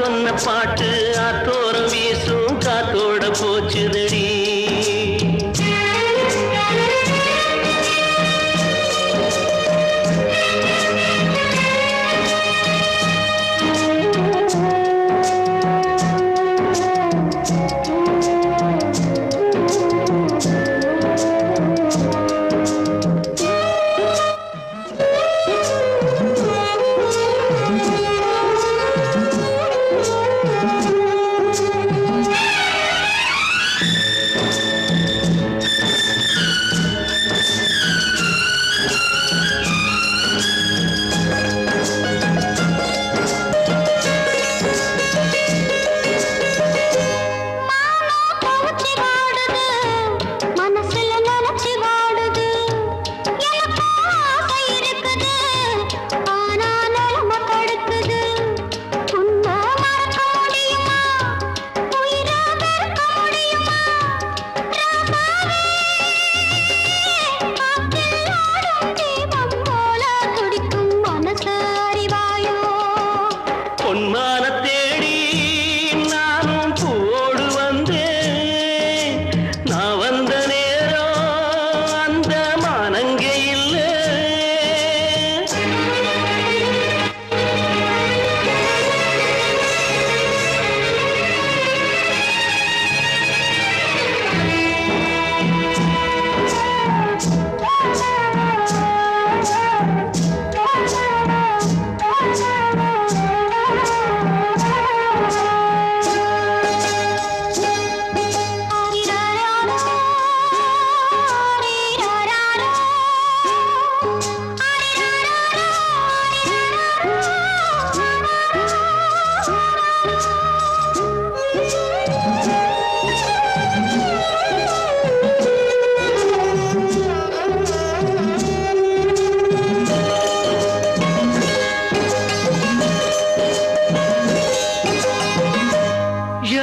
சொன்ன பாட்டு ஆத்தோரம் வீசும் காத்தோட போச்சுதடி.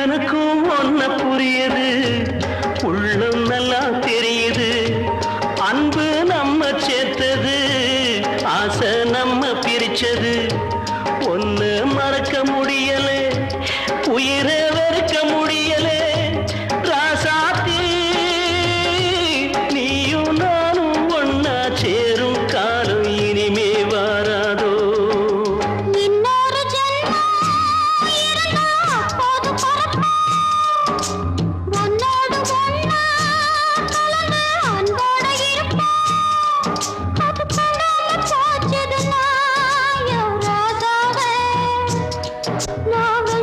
எனக்கும் ஒன்ன புரியுது, உள்ளம் நல்லா தெரியுது. அன்பு நம்ம சேர்த்தது, ஆசை நம்ம பிரிச்சது. ஒன்னு மறக்க முடியலே, உயிரை வெறுக்க முடியலே. ராசாத்தி நீயும் நானும் ஒன்னா சேரும் காலம் இனிமே வாராதோ. நான்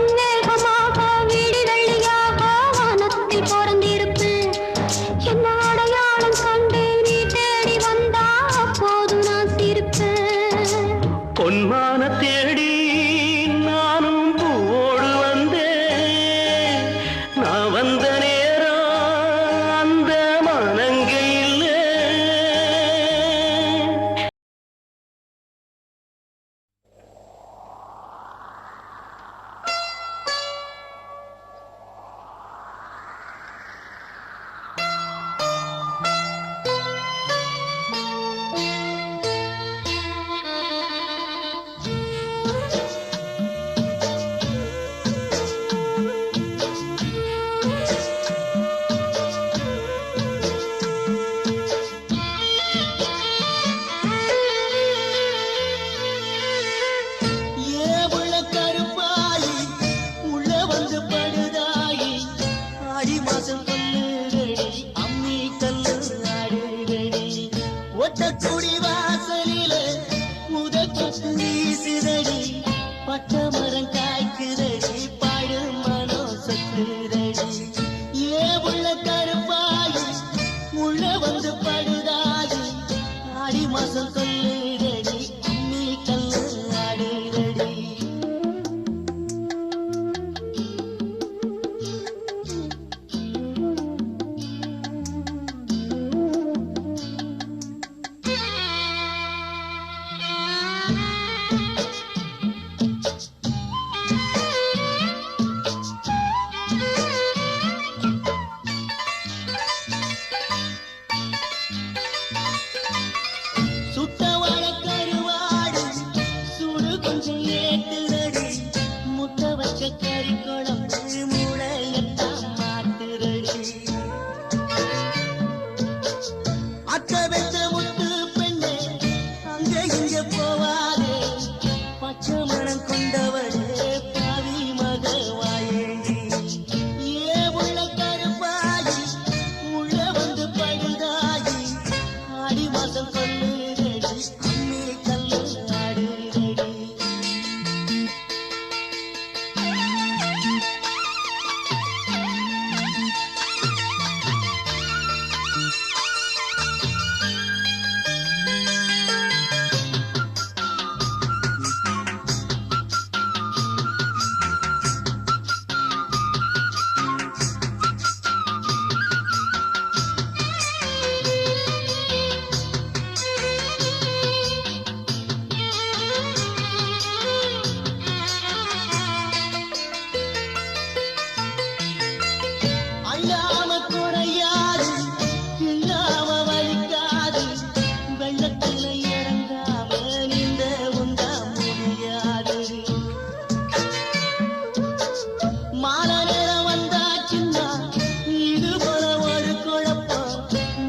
பச்சைக்கறி குழம்பு மூளையத்தான் மாத்துறடி அத்த வெச்ச முத்து பெண்ணே அங்க இங்க போவாதே பச்சை மனம் கொண்டவளே பாவி மகவாயேண்டி ஏ உள்ள கருப்பாயி உள்ள வந்து படுதாயி ஆடி மாசம் கொல்லுதடி அம்மி கல்லு ஆடுதடி அல்லாம குறையாது இல்லாம வலிக்காது வெள்ளத்துல இறங்காம நீந்த உண்டா முடியாது மாலை நேரம் வந்தாச்சுன்னா இது போல ஒரு குழப்பம்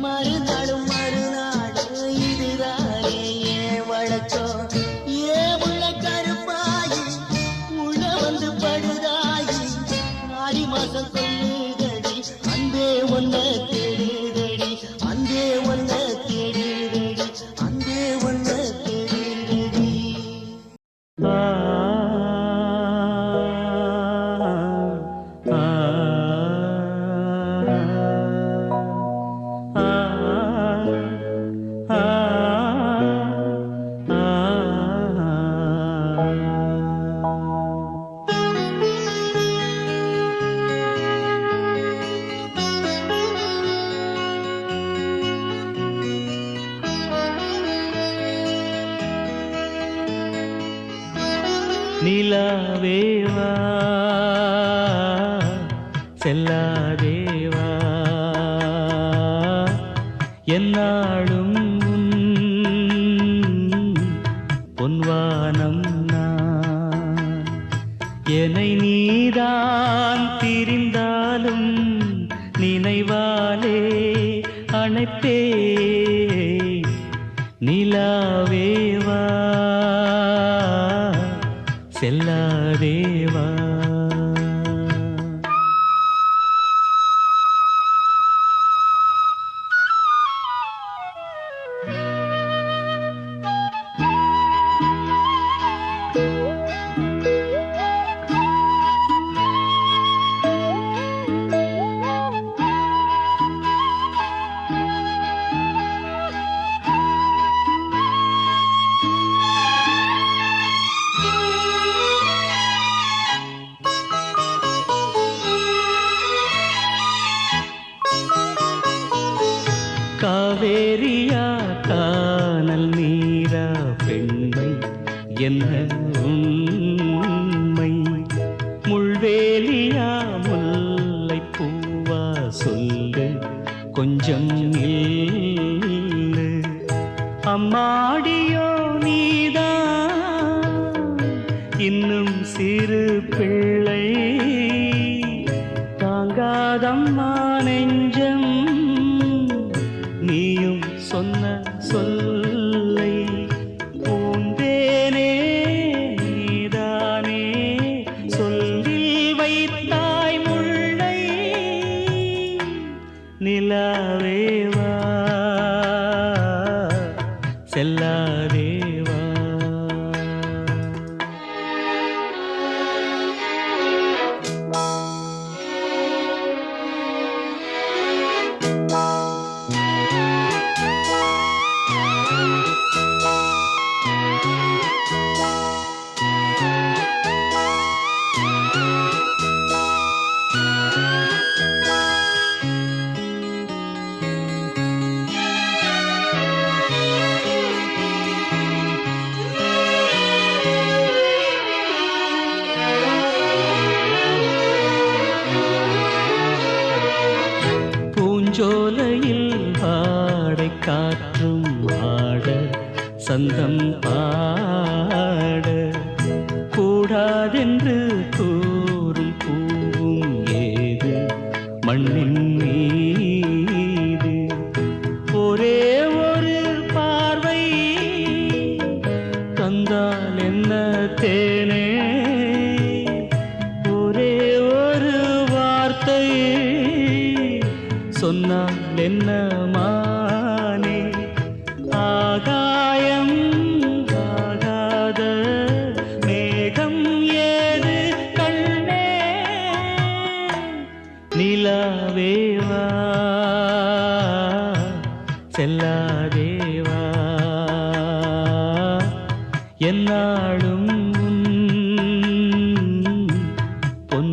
மறுநாளும் மறுநாடு இதுதானே ஏன் வழக்கம் ஏ உள்ள கருப்பாயி உள்ள வந்து படுதாயி ஆடி மாசம் கொல்லுதடி அன்பே ஒன்ன தேடுதடி அன்பே ஒன்ன தேடுதடி அன்பே ஒன்ன தேடுதடி ஆ ஆ ஆ ஆ நிலாவேவா செல்லாதேவா என்னாலும் பொன்வானம் நான் என்னை நீதான் திரிந்தாலும் நினைவாலே அணைப்பே நிலாவேவா செல்லாதேவா காவேரியா கானல் நீரா பெண்மை என்ன உண்மை முள்வேலியா முல்லை பூவா சொல்லு கொஞ்சம் நில்லு அம்மாடியோ நீதான் இன்னும் சிறு பிள்ளை தாங்காதம்மா நெஞ்சம் நீயும் சொன்ன சொல்லை பூந்தேனே நீதானே சொல்லில் வைத்தாய் முல்லை நிலாவேவா செல்லாதேவா பூஞ்சோலையில் வாடை காற்றும் ஆட சந்தம் பாட கூடாதென்று கூ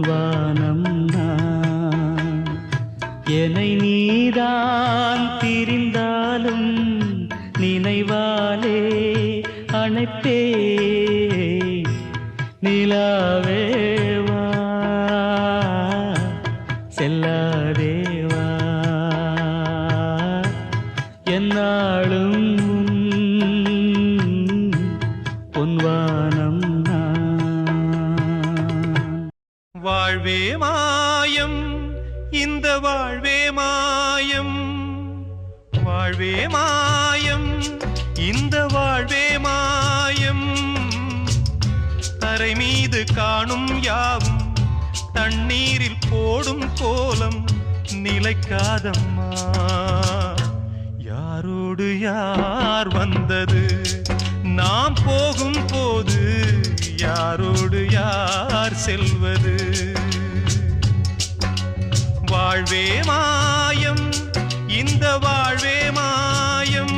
பொன்வானம் நான் என்னை நீதான் திரிந்தாலும் நினைவாலே அணைப்பே நிலாவேவா செல்லாதேவா என்னாலும் பொன்வானம் வாழ்வே மாயம் இந்த வாழ்வே மாயம் வாழ்வே மாயம் இந்த வாழ்வே மாயம் தரை மீது காணும் யாவும் தண்ணீரில் போடும் கோலம் நிலைக்காதம்மா யாரோடு யார் வந்தது நாம் போகும் போது யாரோடு யார் செல்வது வாழ்வே மாயம் இந்த வாழ்வே மாயம்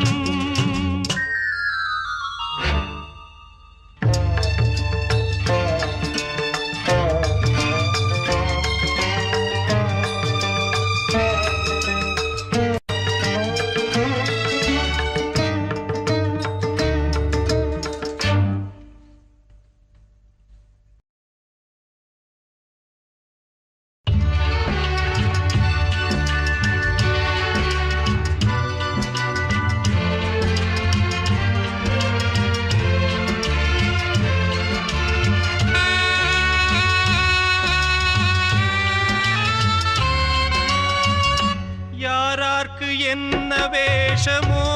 என்ன வேஷமோ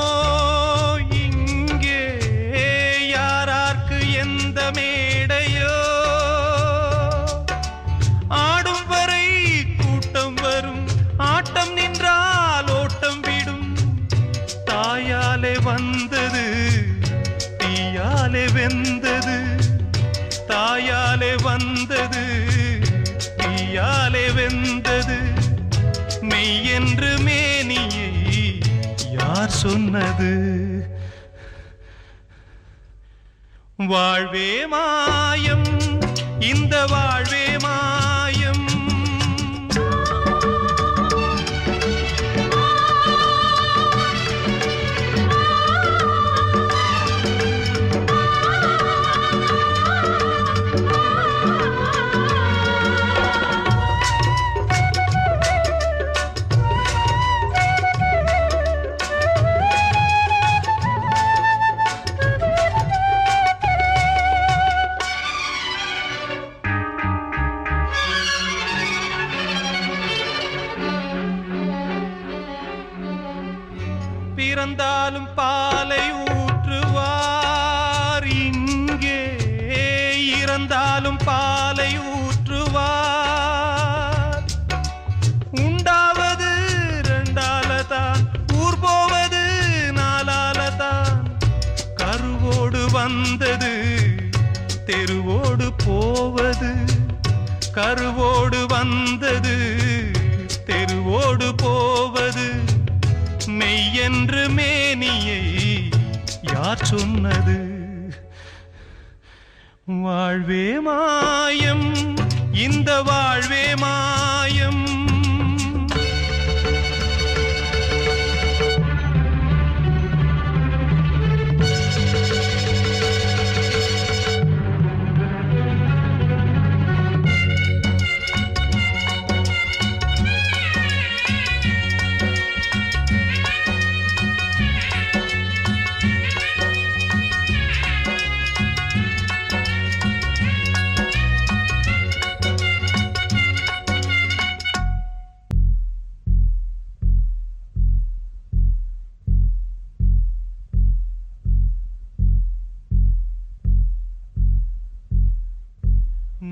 இங்கே யாரார்க்கு எந்த மேடையோ ஆடும் வரை கூட்டம் வரும் ஆட்டம் நின்றால் ஓட்டம் விடும் தாயாலே வந்தது தீயாலே வெந்தது தாயாலே வந்தது தீயாலே வெந்தது மெய் என்று மேனியை யார் சொன்னது வாழ்வே மாயம் இந்த வாழ்வே மாயம் பிறந்தாலும் பாலை ஊற்றுவார் இங்கே இறந்தாலும் பாலை ஊற்றுவார் உண்டாவது ரெண்டாலதான் ஊர் போவது நாலாலதான் கருவோடு வந்தது தெருவோடு போவது கருவோடு வந்தது தெருவோடு போவது மெய் என்று மேனியை யார் சொன்னது வாழ்வே மாயம் இந்த வாழ்வே மாயம்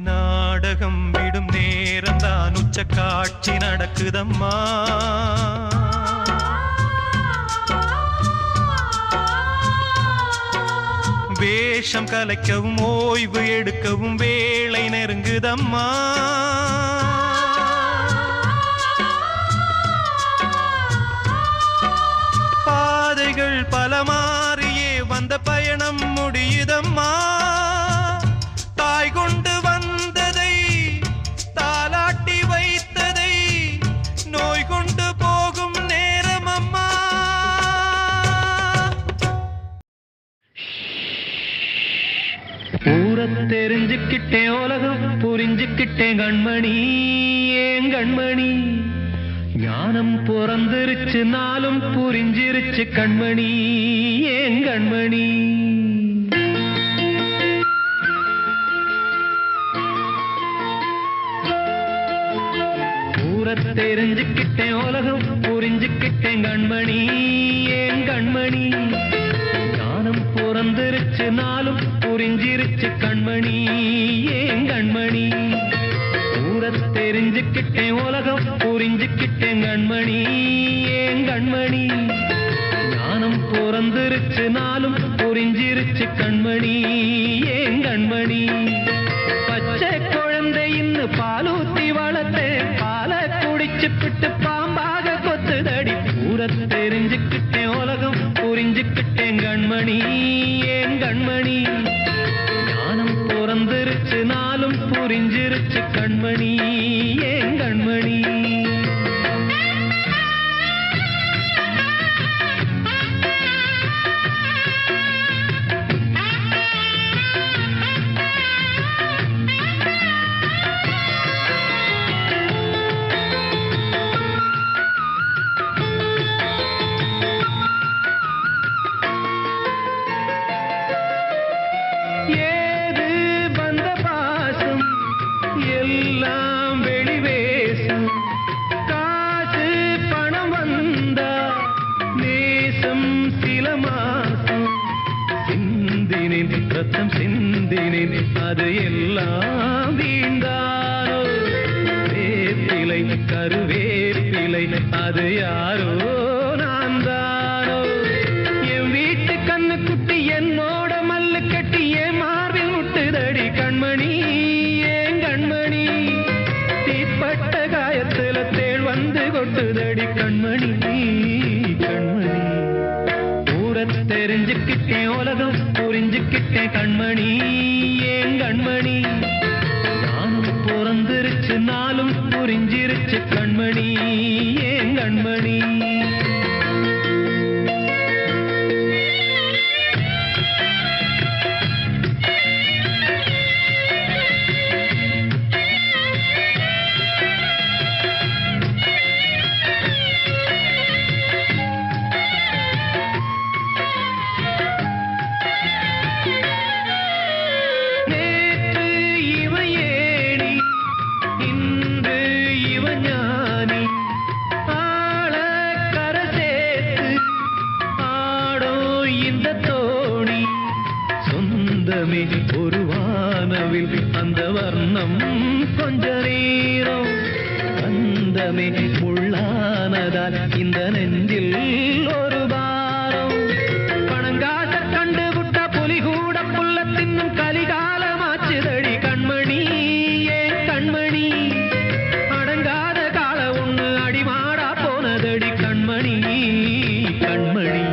நாடகம் விடும் நேரம்தான் உச்ச காட்சி நடக்குதம்மா வேஷம் கலைக்கவும் ஓய்வு எடுக்கவும் வேளை நெருங்குதம்மா பாதைகள் பல மாறியே வந்த பயணம் முடியுதம்மா தாய் கொண்டு வந்ததை தெரிஞ்சுக்கிட்டேன் கண்மணி ஏன் கண்மணி ஞானம் பிறந்திருச்சு நாளும் புரிஞ்சிருச்சு கண்மணி ஏன் கண்மணி தெரிஞ்சுக்கிட்டேன் உலகம் புரிஞ்சுக்கிட்டேன் கண்மணி ஏன் கண்மணி ஞானம் பிறந்திருச்சு நாளும் புரிஞ்சிருச்சு கண்மணி ஏன் கண்மணி தெரிஞ்சுக்கிட்டேன் உலகம் புரிஞ்சுக்கிட்டேன் கண்மணி ஏன் கண்மணி ஞானம் பிறந்திருச்சு நாளும் புரிஞ்சிருச்சு கண்மணி ஏன் கண்மணி பச்சை குழந்தை இன்னும் பாலூத்தி வளர்த்தேன் பாலை குடிச்சுப்பிட்டு பாம்பாக கொத்துதடி தெரிஞ்சுக்கிட்டேன் உலகம் புரிஞ்சுக்கிட்டேன் கண்மணி ஏன் கண்மணி ஞானம் பிறந்திருச்சு நாளும் புரிஞ்சிருச்சு கண்மணி ஏன் கண்மணி ரத்தம் சிந்தினேன் அது எல்லாம் வீண்டாரோ வேப்பிலை கருவேப்பிலை அது யாரோ நான் தானோ என் வீட்டு கண்ணு குட்டி என்னோட மல்லு கட்டி என் மார்பில் முட்டுதடி கண்மணி ஏன் கண்மணி தீப்பட்ட காயத்துல தேள் வந்து கொட்டுதடி கண்மணி கண்மணி தெரிஞ்சுக்கிட்டேன் உலகம் புரிஞ்சுக்கிட்டேன் கண்மணி ஏன் கண்மணி ஞானம் பிறந்திருச்சு நாளும் புரிஞ்சிருச்சு கண்மணி ஏன் கண்மணி ஒரு வானவில் அந்த வர்ணம் கொஞ்ச நேரம் அந்தமே முள்ளானதால் இந்த நெஞ்சில் ஒரு பாரம் பணங்காச கண்டு விட்ட புலி கூட புல்ல தின்னும் கலிகாலமாச்சுதடி கண்மணி ஏன் கண்மணி அடங்காத கால ஒண்ணு அடிமாடா போனதடி கண்மணி கண்மணி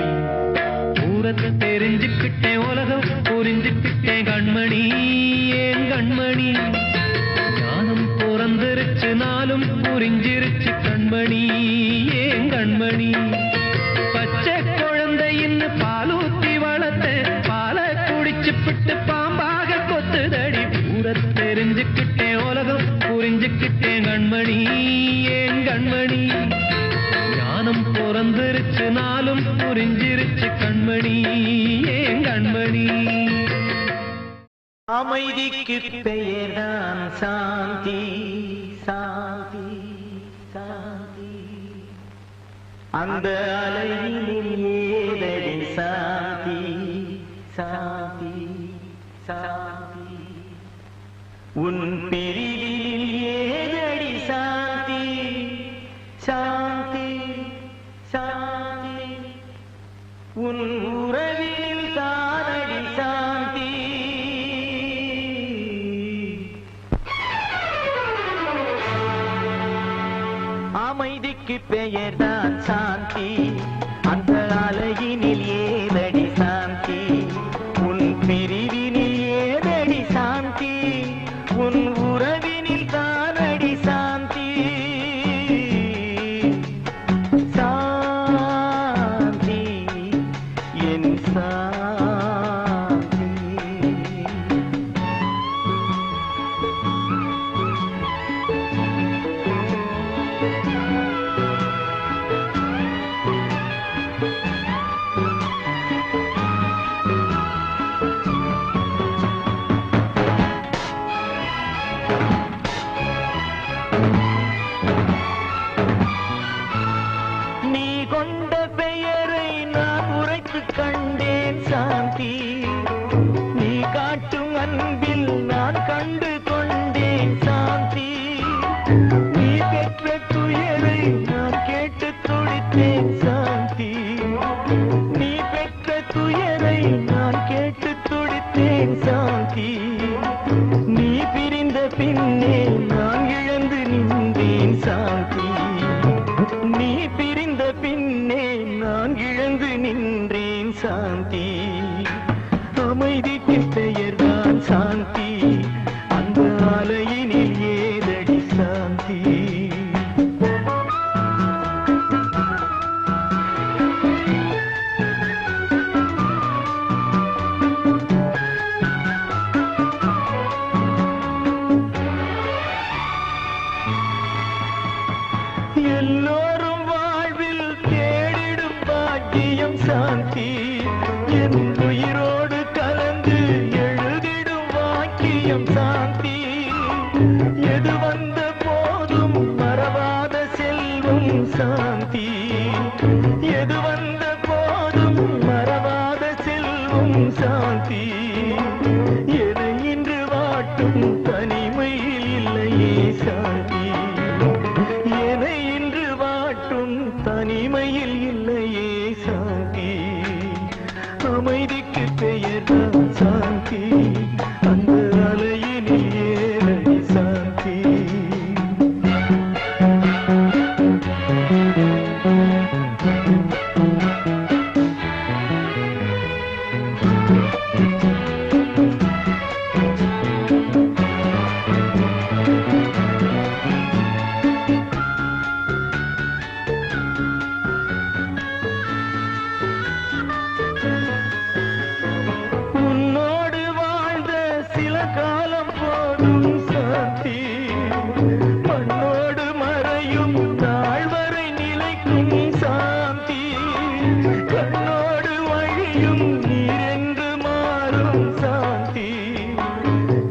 தூரத்தை தெரிஞ்சுக்கிட்டேன் உலகம் புரிஞ்சுக்கிட்டேன் கண்மணி ஏன் கண்மணி ஞானம் பிறந்திருச்சு நாளும் புரிஞ்சிருச்சு கண்மணி ஏன் கண்மணி பச்சை குழந்தை இன்னும் பாலூத்தி வளர்த்த பாலை குடிச்சுப்பிட்டு பாம்பாக கொத்துதடி தெரிஞ்சுக்கிட்டேன் உலகம் புரிஞ்சுக்கிட்டேன் கண்மணி ஏன் கண்மணி ஞானம் பிறந்திருச்சு நாளும் புரிஞ்சிருச்சு கண்மணி ஏன் கண்மணி அமைதிக்கு பெயர்தான் சாந்தி சாந்தி சாந்தி அந்த அலையினில் ஏதடி சாந்தி சாந்தி சாந்தி உன் பிரிவில் ஏதடி சாந்தி சாந்தி சாந்தி உன் உறவில் தானடி சாந்தி அமைதிக்கு பெயர்தான் சாந்தி அந்த அலையினில் ஏதடி சாந்தி உன் பிரிவினில் ஏதடி சாந்தி உன் உறவினில் தானடி சாந்தி சாந்தி என் சாந்தி நீ கொண்ட பெயரை நான் உரைத்து கண்டேன் சாந்தி. நீ காட்டும் அன்பில் நான் கண்டு கொண்டேன் சாந்தி. நீ பெற்ற துயரை நான் கேட்டு துடித்தேன் சாந்தி. நீ பெற்ற துயரை நான் கேட்டு துடித்தேன் சாந்தி. நீ பிரிந்த பின்னே நான் இழந்து நின்றேன் சாந்தி. நீ பிரிந்த பின்னே நான் இழந்து நின்றேன் சாந்தி. அமைதிக்கு பெயர்தான் சாந்தி, அந்த அலையினில் ஏதடி சாந்தி. எல்லோரும் வாழ்வில் தேடிடும் பாக்கியம் சாந்தி. என் உயிரோடு கலந்து எழுதிடும் வாக்கியம் சாந்தி. எது வந்த போதும் மறவாத செல்வம் சாந்தி. எது வந்த போதும் மறவாத செல்வம் சாந்தி. எதை இன்று வாட்டும் தனிமையில் இல்லையே சாந்தி. எதை இன்று வாட்டும் தனிமையில் இல்லையே சாந்தி. அமைதிக்கு பெயர்தான் சாந்தி, அந்த அலையினில் ஏறடி சாந்தி. உன்னோடு வாழ்ந்த சில காலம் போதும் சாந்தி. மண்ணோடு மறையும் நாள் வரை நிலைக்கும் சாந்தி. கண்ணோடு வழியும் நீரென்று மாறும் சாந்தி.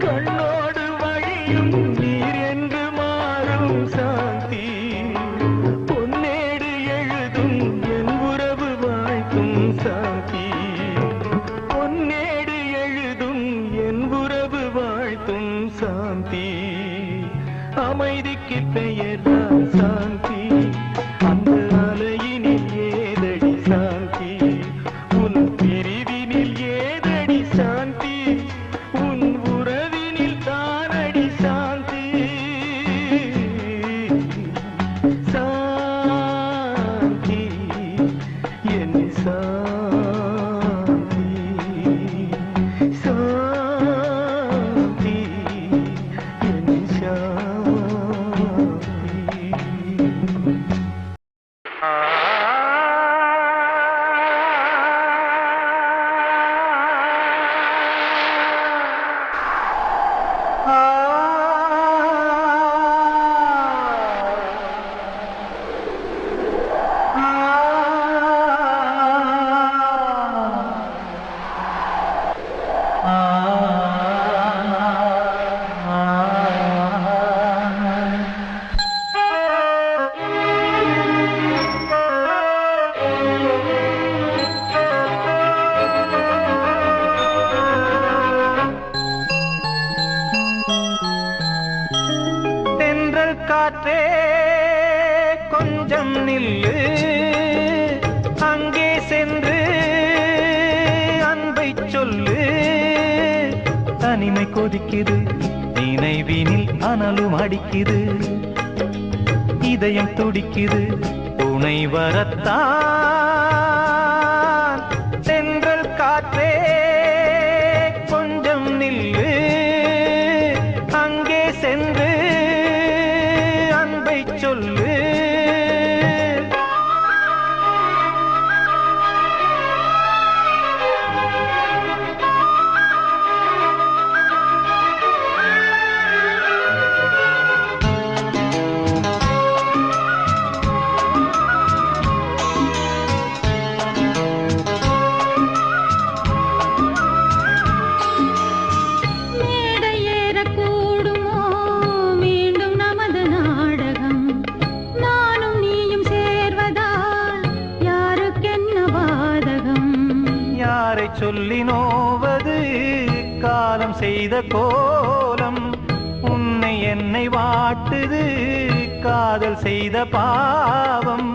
கண்ணோடு வழியும் நீரென்று மாறும் சாந்தி. பொன்னேடு எழுதும் என் உறவு வாழ்த்தும் சாந்தி. பொன்னேடு எழுதும் என் உறவு வாழ்த்தும் சாந்தி. அமைதிக்கு பெயர்தான் சாந்தி, அந்த அலையினில் ஏதடி சாந்தி. உன் பிரிவினில் ஏதடி சாந்தி, உன் உறவினில் தானடி சாந்தி. சாந்தி என் சாந்தி. சாந்தி என் காற்றே கொஞ்சம் நில்லு, அங்கே சென்று அன்பை சொல்லு. தனிமை கொதிக்குது, நினைவினில் அனலும் அடிக்குது, இதயம் துடிக்குது துணை வரத்தான். தென்றல் காற்றே கொஞ்சம் நில்லு, அங்கே சென்று அன்பை சொல்லு. சொல்லி நோவது காலம் செய்த கோலம். உன்னை என்னை வாட்டுது காதல் செய்த பாவம்.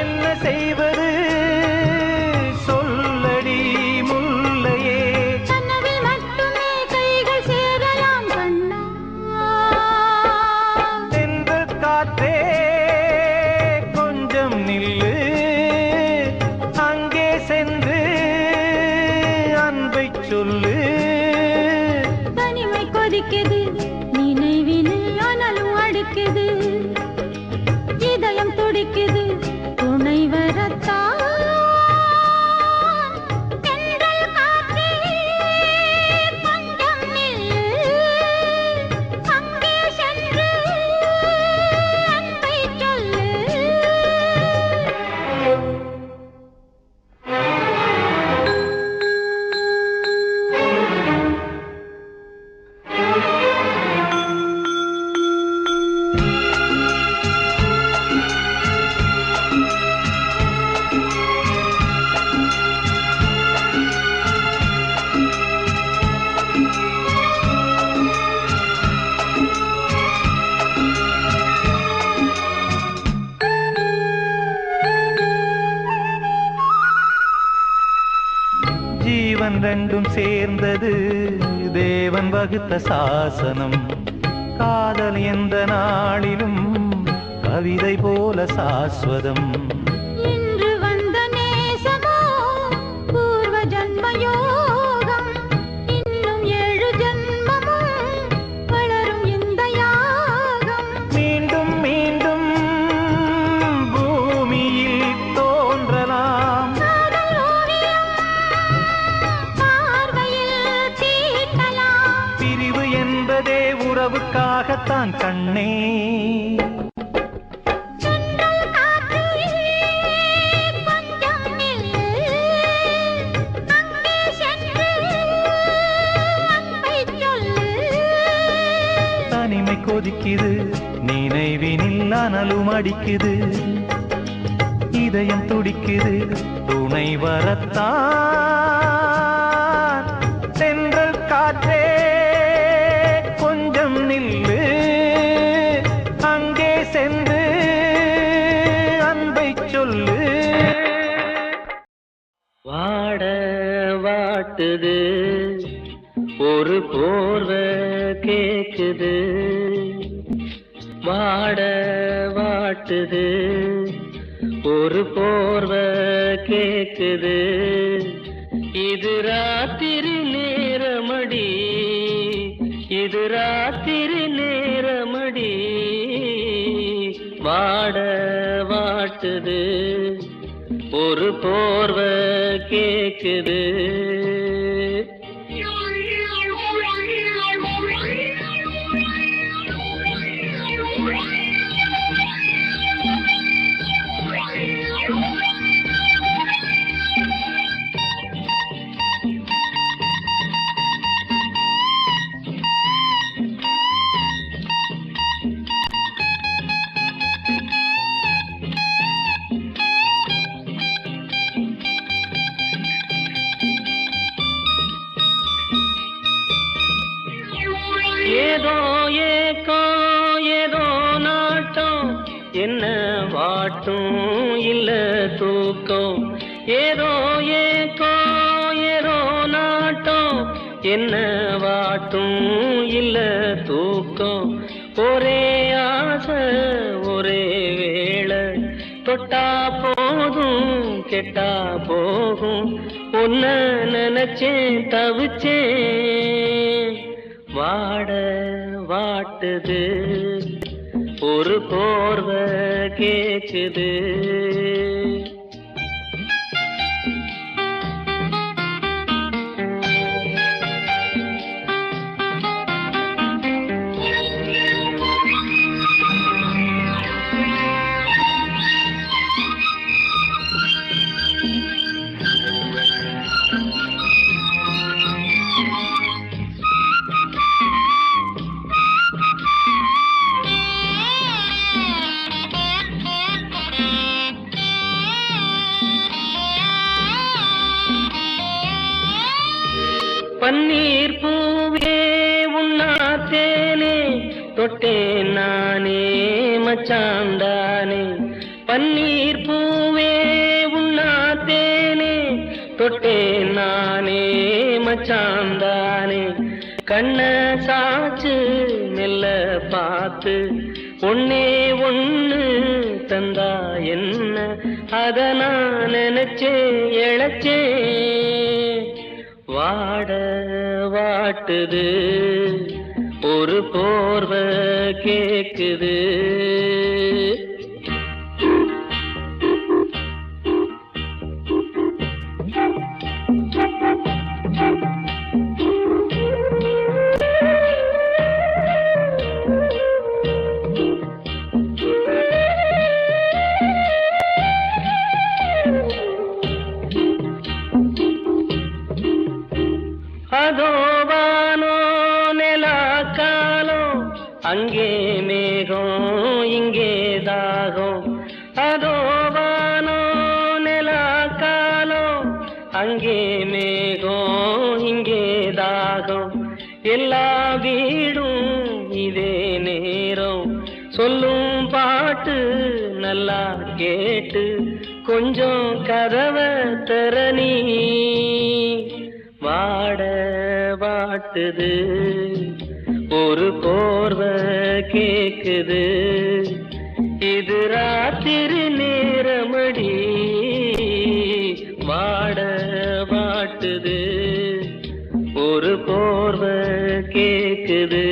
என்ன செய்வது சொல்லடி முல்லையே. கனவில் மட்டுமே கைகள் சேரலாம் கண்ணா. தென்றல் காற்றே கொஞ்சம் நில்லு, அங்கே சென்று அன்பை சொல்லு. தனிமை கொதிக்குது நினைவினில் அனலும் அடிக்குது. இதயம் துடிக்குது துணை வரத்தான். தென்றல் காற்றே கொஞ்சம் நில்லு, அங்கே சென்று அன்பை சொல்லு. ஜீவன் ரெண்டும் சேர்ந்தது தேவன் வகுத்த சாசனம். காதல் எந்த நாளிலும் கவிதை போல சாஸ்வதம். இன்று வந்த நேசமோ பூர்வ ஜன்ம யோகம். இன்னும் 7 ஜன்மமும் வளரும் இந்த யாகம். மீண்டும் மீண்டும் பூமியில் தோன்றலாம். காதல் ஓவியம் பார்வையில் தீட்டலாம். பிரிவு என்பதே உறவுக்காகத்தான் கண்ணே. தென்றல் காற்றே கொஞ்சம் நில்லு, அங்கே சென்று அன்பை சொல்லு. தனிமை கொதிக்குது நினைவினில் அனலும் அடிக்குது. இதயம் துடிக்குது துணை வரத்தான். தென்றல் காற்றே கொஞ்சம் நில்லு, அங்கே சென்று அன்பை சொல்லு. வாட வாட்டுது ஒரு போர்வை கேக்குது. வாட வாட்டுது ஒரு போர்வை கேக்குது. இது ராத்திரி நேரமடி, இது ராத்திரி நேரமடி. வாட வாட்டுது ஒரு போர்வை கேக்குது. ஏதோ ஏக்கம் ஏதோ நாட்டம், என்ன வாட்டும் இல்ல தூக்கம். ஏதோ ஏக்கம் ஏதோ நாட்டம், என்ன வாட்டும் இல்ல தூக்கம். ஒரே ஆசை ஒரே வேளை, தொட்டா போதும் கெட்டா போகும். உன்ன நினைச்சேன் தவிச்சேன். வாட வாட்டுது ஒரு போர்வை கேக்குது. பன்னீர் பூவே உண்ணாத்தேனே தொட்டேன் நானே மச்சாந்தானே பன்னீர் பூவே உண்ணாத்தேனே தொட்டேன் நானே மச்சாந்தானே கண்ண சாச்சு மெல்ல பார்த்து ஒன்னே ஒண்ணு தந்தா என்ன அத நான் நினைச்சே இழைச்சே வாட வாட்டுது ஒரு போர்வை கேக்குது அதோ வானோ நிலா காலம் அங்கே மேகம் இங்கே தாகம் அதோ வானோ நிலா காலம் அங்கே மேகம் இங்கே தாகம் எல்லா வீடும் இதே நேரம் சொல்லும் பாட்டு நல்லா கேட்டு கொஞ்சம் கதவை திறனி வாட வாட்டுது ஒரு போர்வை கேக்குது இது ராத்திரி நேரமடி வாட வாட்டுது ஒரு போர்வை கேக்குது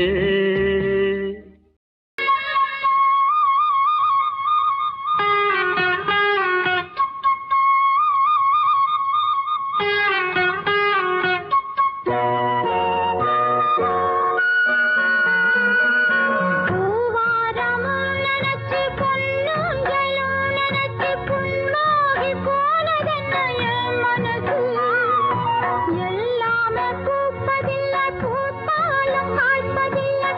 எல்லாமே பூப்பதில்லை பூத்தாலும் காய்ப்பதில்லை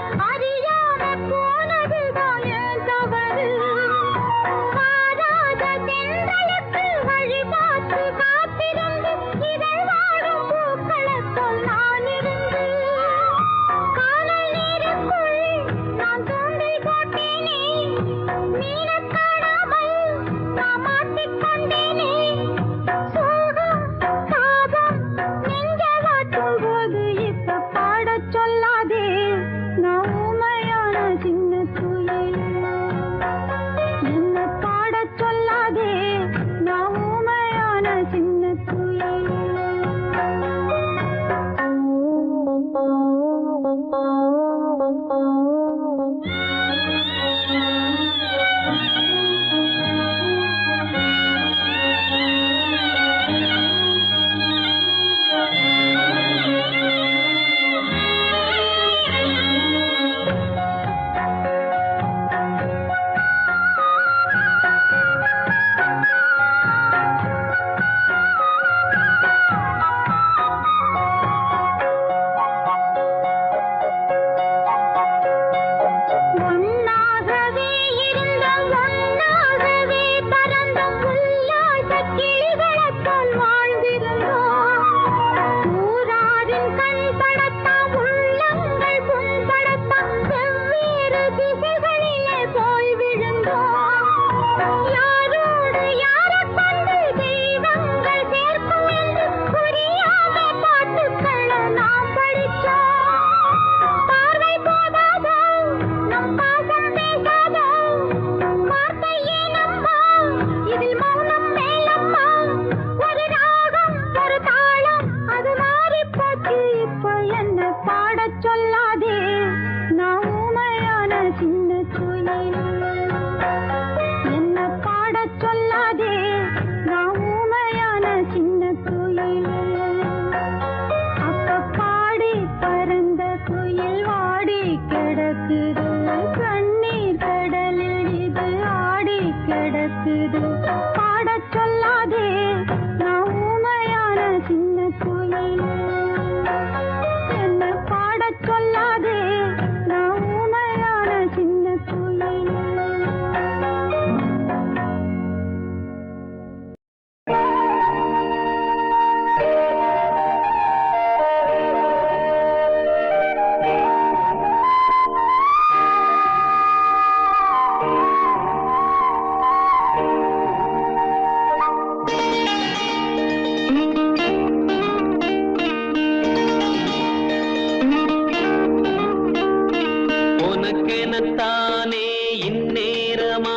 உனக்கெனத்தானே இந்நேரமா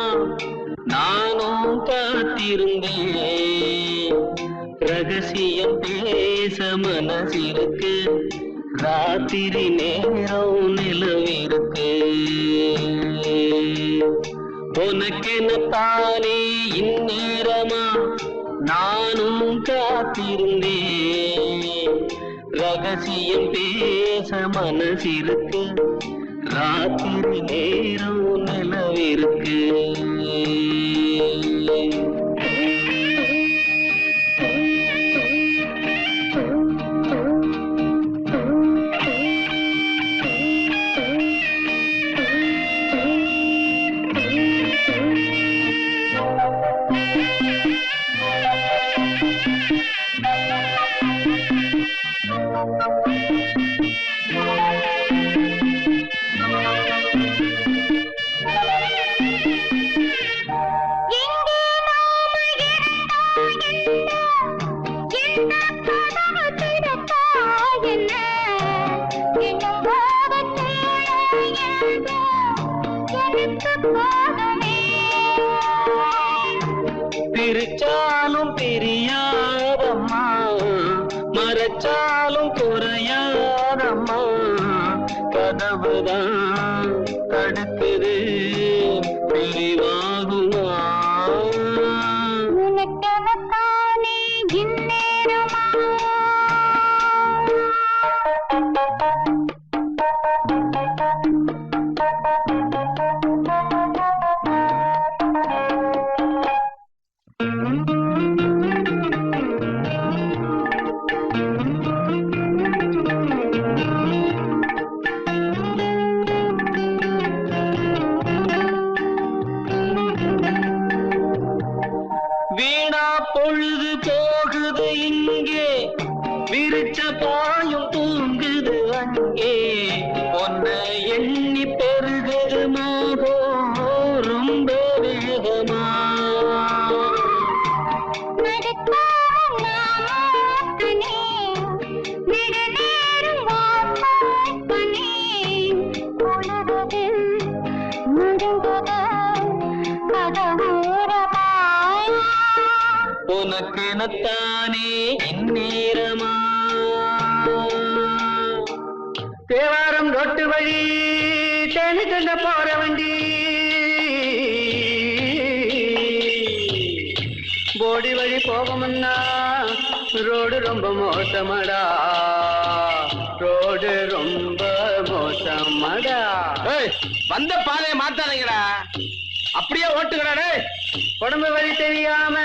நானும் காத்திருந்தேன். ரகசியம் பேச மனசிருக்கு, ராத்திரி நேரம் நிலவிருக்கு. உனக்கெனத்தானே இந்நேரமா நானும் காத்திருந்தேன். ரகசியம் பேச மனசிருக்கு, ராத்திரி நேரம் நிலவிருக்கு. பிரிச்சாலும் பிரியாதம்மா, மறைச்சாலும் குறையாதம்மா. கதவுதான் தடுக்குது, பிரிவாகுமா? உனக்கெனத்தானே இந்நேரமா வீணா பொழுது போகுது இங்கே, விரிச்ச பாயும் தூங்குது அங்கே. உன்னை எண்ணி பெருகுது மோகம் ரொம்ப வேகமா. உனக்கெனத்தானே இந்நேரமா. தேவாரம் ரொட்டு வழி தேனி தந்த போற வண்டி, போடி வழி போகமுன்னா ரோடு ரொம்ப மோசமடா, ரோடு ரொம்ப மோசமடா. வந்த பாதையை மாத்தாதீங்கடா, அப்படியே ஓட்டுங்கடா. உடம்பு வழி தெரியாம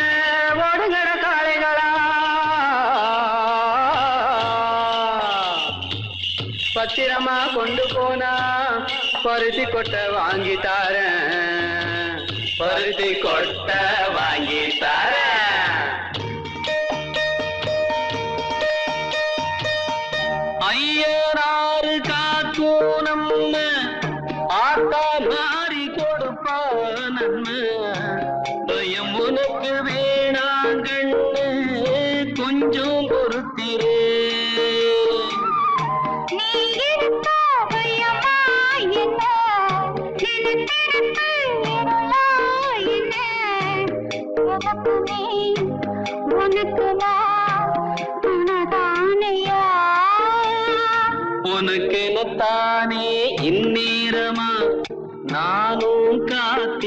ஓடுங்கட காளைகளா. பத்திரமா கொண்டு போனா பருத்தி கொட்டை வாங்கி தாரேன், பருத்தி கொட்டை வாங்கி தாரேன். ஐயனாறு காக்கும் நம்ம ஆத்தா மாறி கொடுப்பா நன்மை. பயம் உனக்கு வேணாங்கண்ணு, கொஞ்சம் பொறுத்திரே. உனக்கெனத்தானே இந்நேரமா நானும் காத்து